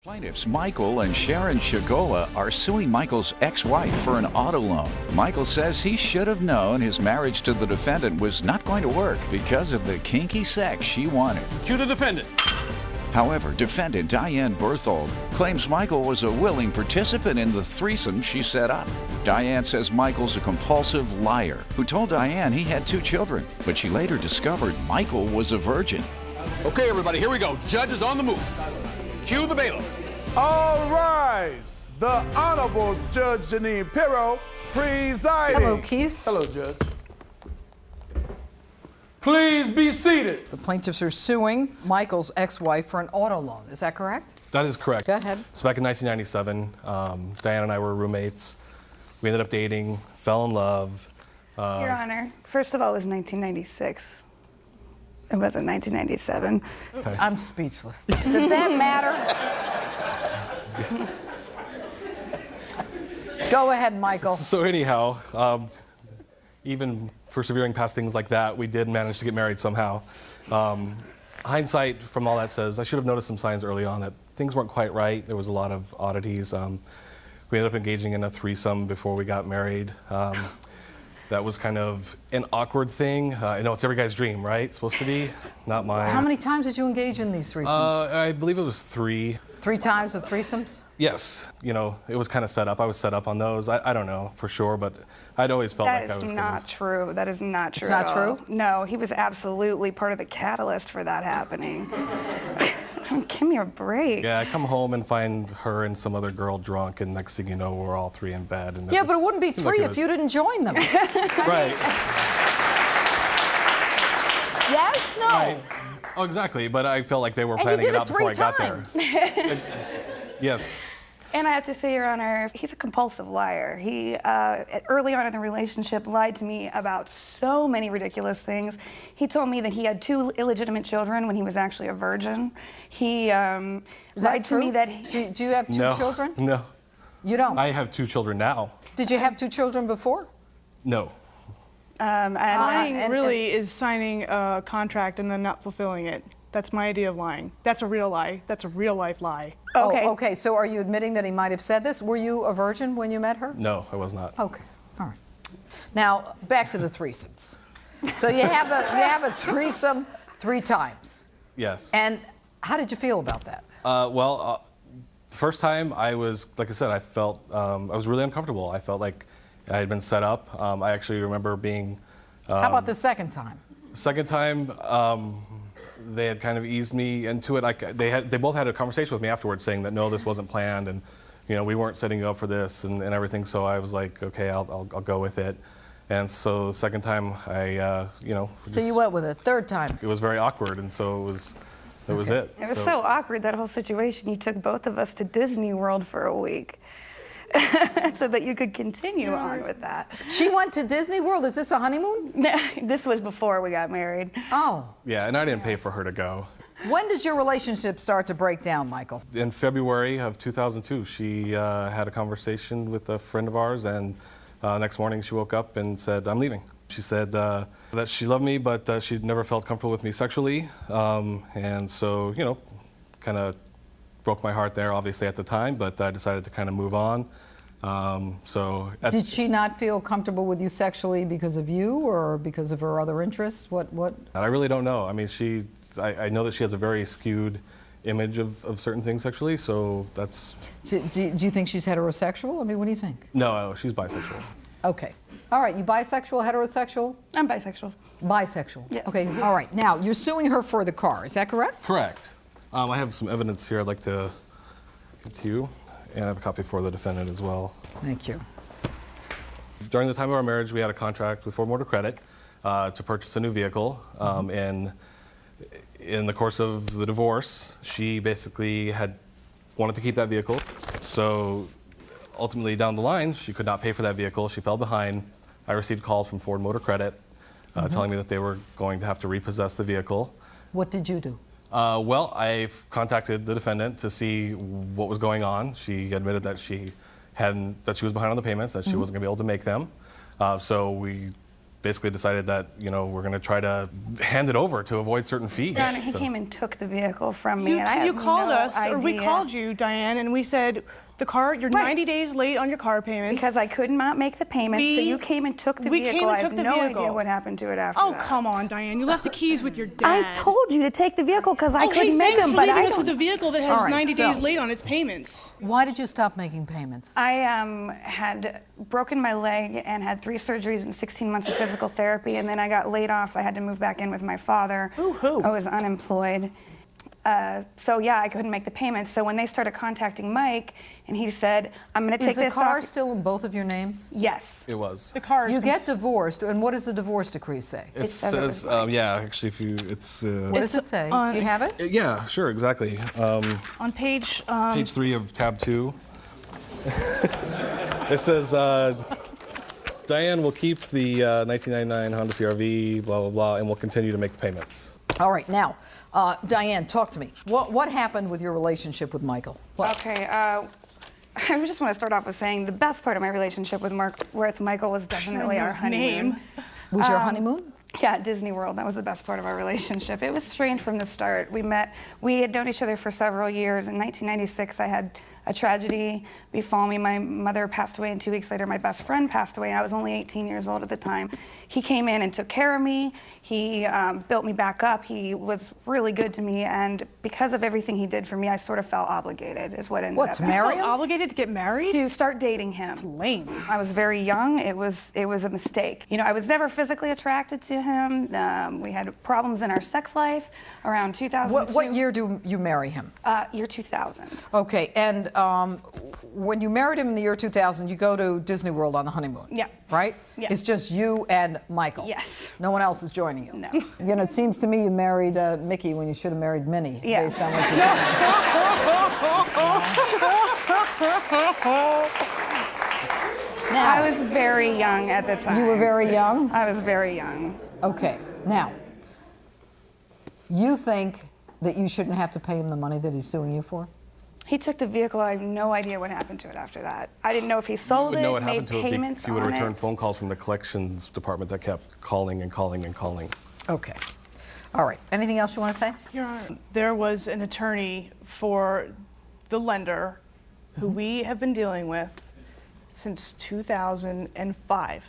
Plaintiffs Michael and Sharon Shagola are suing Michael's ex-wife for an auto loan. Michael says he should have known his marriage to the defendant was not going to work because of the kinky sex she wanted. Cue the defendant. However, defendant Diane Berthold claims Michael was a willing participant in the threesome she set up. Diane says Michael's a compulsive liar who told Diane he had 2 children, but she later discovered Michael was a virgin. Okay, everybody, here we go. Judge is on the move. Cue the bailiff. All rise. The Honorable Judge Jeanine Pirro presiding. Hello, Keith. Hello, Judge. Please be seated. The plaintiffs are suing Michael's ex-wife for an auto loan. Is that correct? That is correct. Go ahead. So back in 1997, Diane and I were roommates. We ended up dating, fell in love. Your Honor, first of all, it was 1996. It wasn't 1997. Okay. I'm speechless. Did that matter? Go ahead, Michael. So anyhow, even persevering past things like that, we did manage to get married somehow. Hindsight from all that says I should have noticed some signs early on that things weren't quite right. There was a lot of oddities. We ended up engaging in a threesome before we got married. That was kind of an awkward thing. I know it's every guy's dream, right? It's supposed to be, not mine. How many times did you engage in these threesomes? I believe it was 3. 3 times the threesomes? Yes, you know, it was kind of set up. I was set up on those. I don't know for sure, but I'd always felt like I was. That is not true. That is not true. It's not true? No, he was absolutely part of the catalyst for that happening. Give me a break. Yeah, I come home and find her and some other girl drunk, and next thing you know, we're all 3 in bed. And Yeah, but it wouldn't be 3 if you didn't join them. Right. Yes? No? Right. Oh, exactly. But I felt like they were planning it out before I got there. Yes. And I have to say, Your Honor, he's a compulsive liar. He, early on in the relationship, lied to me about so many ridiculous things. He told me that he had 2 illegitimate children when he was actually a virgin. He lied to me that... Do you have 2 children? No. You don't? I have 2 children now. Did you have 2 children before? No. Lying really is signing a contract and then not fulfilling it. That's my idea of lying. That's a real lie. That's a real life lie. Okay. Oh, okay. So are you admitting that he might have said this? Were you a virgin when you met her? No, I was not. Okay. All right. Now back to the threesomes. So you have a threesome 3 times. Yes. And how did you feel about that? The first time I was, like I said, I felt, I was really uncomfortable. I felt like I had been set up. I actually remember being... how about the second time? Second time, they had kind of eased me into it. They both had a conversation with me afterwards saying that, no, this wasn't planned, and, you know, we weren't setting you up for this and everything. So I was like, okay, I'll go with it. And so the second time, you know... So you went with it. Third time? It was very awkward, and so it was it. It was so awkward, that whole situation. You took both of us to Disney World for a week so that you could continue on with that. She went to Disney World? Is this a honeymoon? No, this was before we got married. Oh. Yeah, and I didn't pay for her to go. When does your relationship start to break down, Michael? In February of 2002, she had a conversation with a friend of ours, and next morning she woke up and said, I'm leaving. She said that she loved me, but she'd never felt comfortable with me sexually. And so, you know, kind of broke my heart there, obviously, at the time, but I decided to kind of move on. Did she not feel comfortable with you sexually because of you or because of her other interests? What? I really don't know. I mean, I know that she has a very skewed image of certain things sexually, so that's... Do you think she's heterosexual? I mean, what do you think? No, she's bisexual. Okay. All right, you bisexual, heterosexual? I'm bisexual. Bisexual. Yes. Okay, all right. Now, you're suing her for the car, is that correct? Correct. I have some evidence here I'd like to give to you, and I have a copy for the defendant as well. Thank you. During the time of our marriage, we had a contract with Ford Motor Credit to purchase a new vehicle. And in the course of the divorce, she basically had wanted to keep that vehicle. So ultimately, down the line, she could not pay for that vehicle. She fell behind. I received calls from Ford Motor Credit telling me that they were going to have to repossess the vehicle. What did you do? Well, I've contacted the defendant to see what was going on. She admitted that she was behind on the payments, that she wasn't going to be able to make them. So we basically decided that, you know, we're going to try to hand it over to avoid certain fees. Your Honor, he came and took the vehicle from me, and I You had called no us, or we idea. called you, Diane, and we said, the car, you're 90 days late on your car payments. Because I could not make the payments, so you came and took the vehicle. We came and took the vehicle. I have no idea what happened to it after Oh, that. come on, Diane. You left the keys with your dad. I told you to take the vehicle because I couldn't make thanks them, for but leaving I us with a don't... vehicle that has All right, 90 days so- late on its payments. Why did you stop making payments? I had broken my leg and had 3 surgeries and 16 months of physical therapy, and then I got laid off. I had to move back in with my father. Ooh-hoo. I was unemployed. So yeah, I couldn't make the payments. So when they started contacting Mike, and he said, I'm going to take this off. Is the car still in both of your names? Yes. It was. The car is You get divorced, and what does the divorce decree say? It says says, yeah, actually, if you, it's... What does it say? Do you have it? yeah, sure, exactly. on page... Page 3 of tab 2. It says, Diane will keep the 1999 Honda CR-V, blah, blah, blah, and will continue to make the payments. All right, now, Diane, talk to me. What happened with your relationship with Michael? What? Okay, I just want to start off with saying the best part of my relationship with Michael was definitely our honeymoon. Was your honeymoon? Yeah, at Disney World. That was the best part of our relationship. It was strange from the start. We had known each other for several years. In 1996, I had a tragedy befall me. My mother passed away, and 2 weeks later, my best friend passed away, and I was only 18 years old at the time. He came in and took care of me. He built me back up. He was really good to me, and because of everything he did for me, I sort of felt obligated, is what ended up To happening. marry him? Obligated to get married? To start dating him. That's lame. I was very young. It was a mistake. You know, I was never physically attracted to him. We had problems in our sex life around 2002. What year do you marry him? Year 2000. Okay, and when you married him in the year 2000, you go to Disney World on the honeymoon. Yeah. Right? Yeah. It's just you and Michael. Yes. No one else is joining you. No. You know, it seems to me you married Mickey when you should have married Minnie, Yeah. based on what you said. Now, I was very young at the time. you were very young? I was very young. Okay, now, you think that you shouldn't have to pay him the money that he's suing you for? He took the vehicle. I have no idea what happened to it after that. I didn't know if he sold You would know it, what made happened to it payments if you would have on returned it. phone calls from the collections department that kept calling and calling and calling. Okay. All right. Anything else you want to say? Your Honor, there was an attorney for the lender who we have been dealing with since 2005.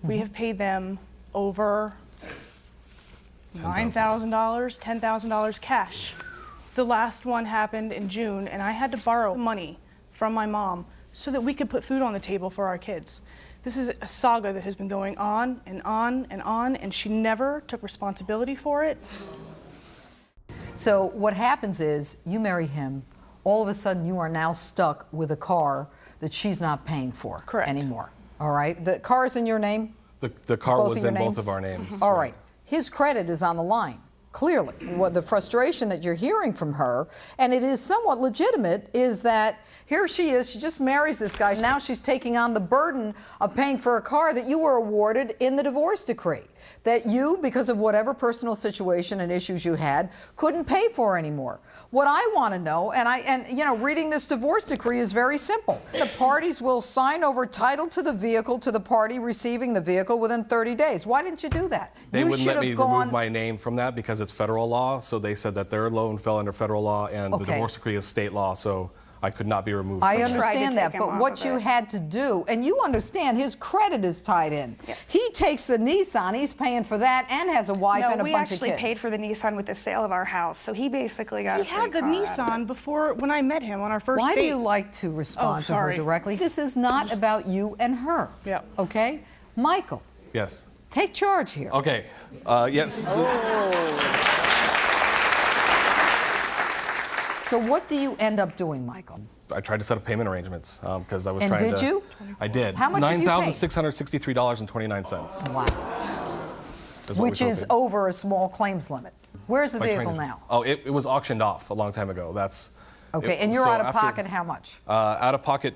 We have paid them over $9,000, $10,000 cash. The last one happened in June, and I had to borrow money from my mom so that we could put food on the table for our kids. This is a saga that has been going on and on and on, and she never took responsibility for it. So what happens is you marry him, all of a sudden you are now stuck with a car that she's not paying for anymore. All right? The car is in your name? The car Both was of your in both names? of our names. All right. His credit is on the line. Clearly, what the frustration that you're hearing from her, and it is somewhat legitimate, is that here she is, she just marries this guy. Now she's taking on the burden of paying for a car that you were awarded in the divorce decree, that you, because of whatever personal situation and issues you had, couldn't pay for anymore. What I want to know, and you know, reading this divorce decree is very simple. The parties will sign over title to the vehicle to the party receiving the vehicle within 30 days. Why didn't you do that? They You wouldn't should let have me gone- remove my name from that because it's federal law, so they said that their loan fell under federal law and the Okay. divorce decree is state law, so I could not be removed I from that. understand that, take him but off what of you it. had to do, and you understand his credit is tied in. Yes. He takes the Nissan, he's paying for that, and has a wife No, and a we bunch of actually kids. paid for the Nissan with the sale of our house, so he basically got He a free had the car out of it. Nissan before when I met him on our first Why date. do you like to respond to her sorry. directly? This is not about you and her. Yep. Okay? Michael, Yes. take charge here. Okay. Yes. So what do you end up doing, Michael? I tried to set up payment arrangements because I was And trying to. did you? I did. How much have you paid? $9,663.29. Wow. is what we Which is total paid. over a small claims limit. Where's the By vehicle trying to- now? Oh, it was auctioned off a long time ago. That's. Okay, it- and you're so out of after- pocket how much? Out of pocket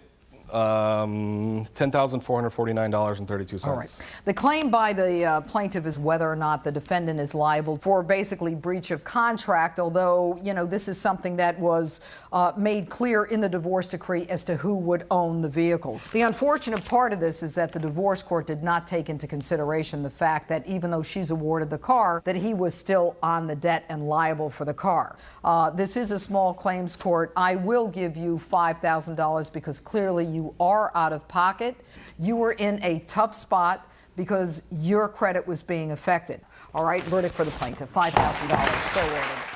$10,449.32. All right. The claim by the plaintiff is whether or not the defendant is liable for basically breach of contract, although, you know, this is something that was made clear in the divorce decree as to who would own the vehicle. The unfortunate part of this is that the divorce court did not take into consideration the fact that even though she's awarded the car, that he was still on the debt and liable for the car. This is a small claims court. I will give you $5,000 because clearly you are out of pocket. You were in a tough spot because your credit was being affected. All right, verdict for the plaintiff, $5,000, so ordered.